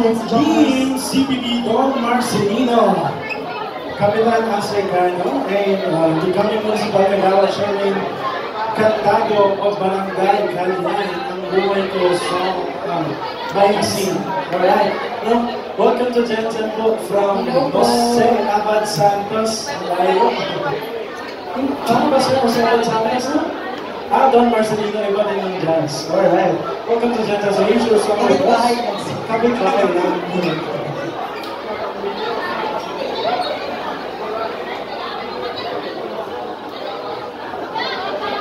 Let's join Team CPB Don Marcelino, Kapitan Africano, and the County Municipal Kagawad Chairman Cantago of Barangay Kalinay, ang buhay ko sa Bayang. Alright, welcome to Jensen po from Jose Abad Santos. Paano ba sila Jose Abad Santos? Don Marcelino, iba din ng jazz. Alright, welcome to Jensen. So here's your song with us. Kapit-kapit lang.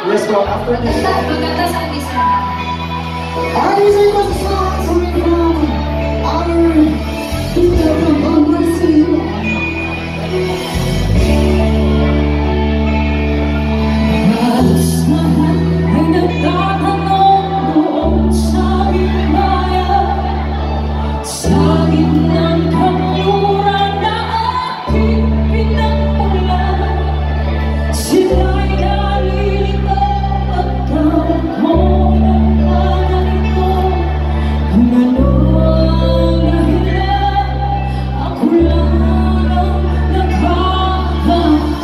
Yes, well, after this... Maganda sa isa. These are the songs coming from our people from Don Marcelino. Halos lahat ay nagtatanong doon sa aking bayan, sa gitnang kanluran na aking pinagmulan. Sila'y nalilito at tawag ko ng pangalito. Kung ano ang dahilan, ako lang ang nagkakaalam.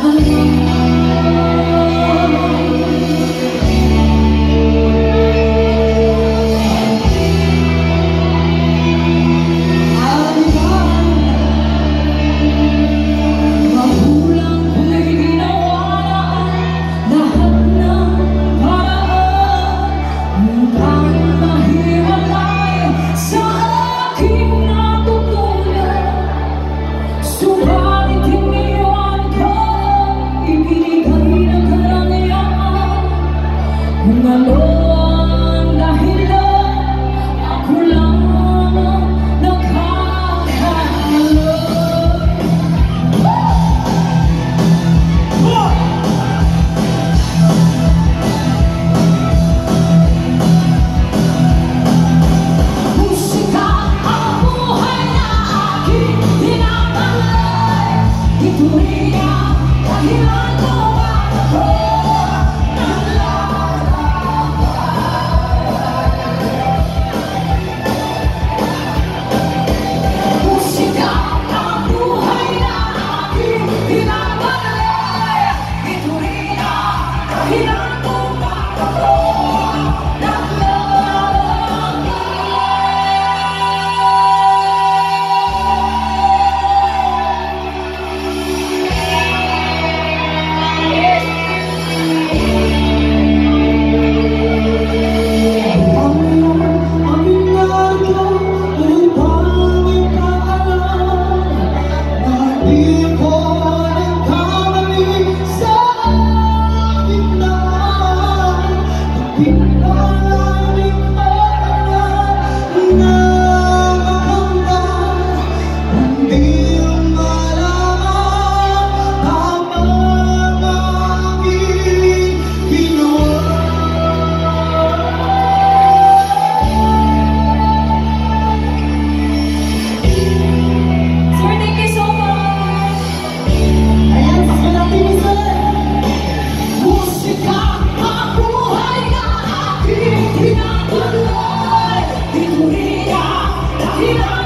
Hina